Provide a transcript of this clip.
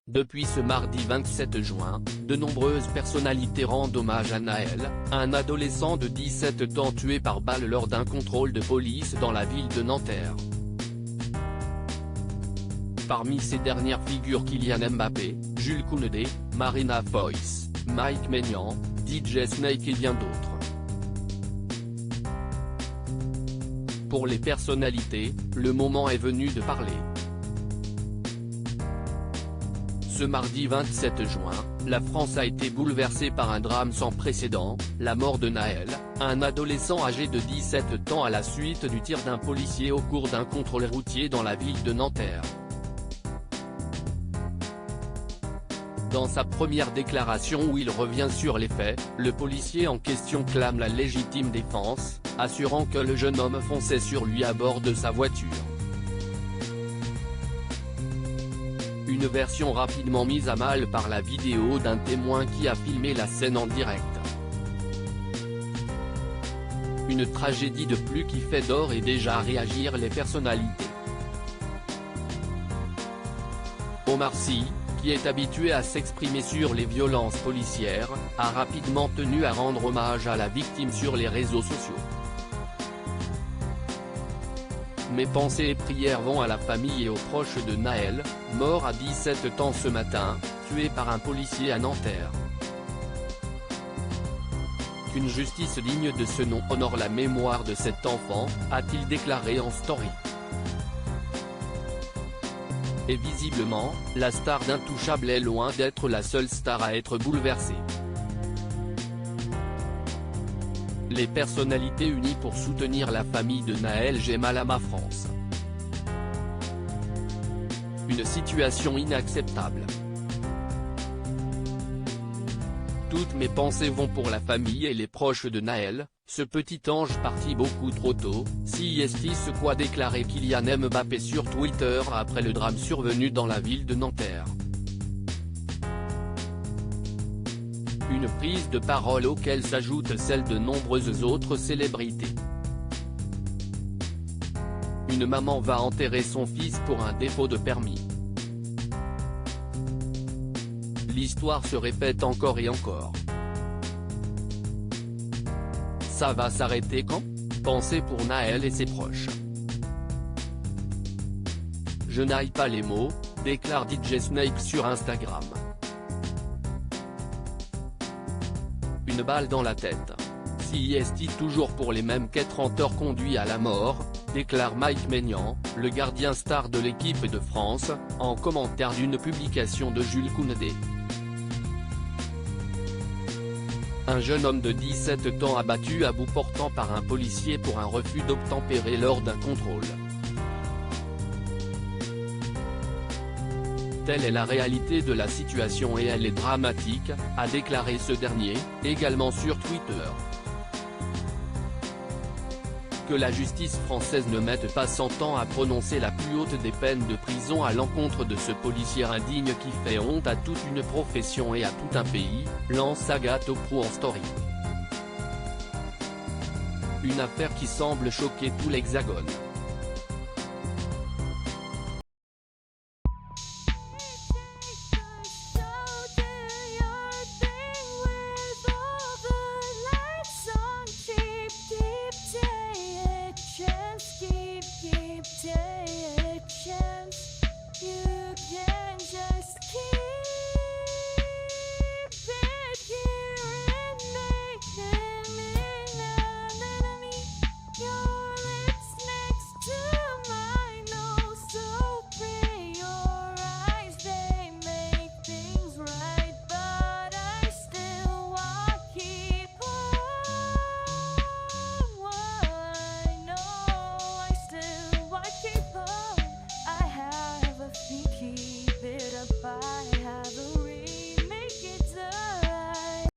Depuis ce mardi 27 juin, de nombreuses personnalités rendent hommage à Naël, un adolescent de 17 ans tué par balle lors d'un contrôle de police dans la ville de Nanterre. Parmi ces dernières figurent Kylian Mbappé, Jules Koundé, Marina Foïs, Mike Maignan, DJ Snake et bien d'autres. Pour les personnalités, le moment est venu de parler. Ce mardi 27 juin, la France a été bouleversée par un drame sans précédent, la mort de Naël, un adolescent âgé de 17 ans à la suite du tir d'un policier au cours d'un contrôle routier dans la ville de Nanterre. Dans sa première déclaration où il revient sur les faits, le policier en question clame la légitime défense, assurant que le jeune homme fonçait sur lui à bord de sa voiture. Une version rapidement mise à mal par la vidéo d'un témoin qui a filmé la scène en direct. Une tragédie de plus qui fait d'ores et déjà réagir les personnalités. Omar Sy, qui est habitué à s'exprimer sur les violences policières, a rapidement tenu à rendre hommage à la victime sur les réseaux sociaux. Mes pensées et prières vont à la famille et aux proches de Naël, mort à 17 ans ce matin, tué par un policier à Nanterre. Qu'une justice digne de ce nom honore la mémoire de cet enfant, a-t-il déclaré en story. Et visiblement, la star d'Intouchable est loin d'être la seule star à être bouleversée. Les personnalités unies pour soutenir la famille de Naël Gemalama France. Une situation inacceptable. Toutes mes pensées vont pour la famille et les proches de Naël, ce petit ange parti beaucoup trop tôt, si ce qu'a déclaré Kylian Mbappé sur Twitter après le drame survenu dans la ville de Nanterre. Une prise de parole auquel s'ajoute celle de nombreuses autres célébrités. Une maman va enterrer son fils pour un défaut de permis. L'histoire se répète encore et encore. Ça va s'arrêter quand? Pensez pour Naël et ses proches. Je n'aille pas les mots, déclare DJ Snake sur Instagram. Une balle dans la tête. Si toujours pour les mêmes qu'30 conduit à la mort, déclare Mike Maignan, le gardien star de l'équipe de France, en commentaire d'une publication de Jules Koundé. Un jeune homme de 17 ans abattu à bout portant par un policier pour un refus d'obtempérer lors d'un contrôle. Telle est la réalité de la situation et elle est dramatique, a déclaré ce dernier, également sur Twitter. Que la justice française ne mette pas 100 ans à prononcer la plus haute des peines de prison à l'encontre de ce policier indigne qui fait honte à toute une profession et à tout un pays, lance Agathe Pro en story. Une affaire qui semble choquer tout l'Hexagone.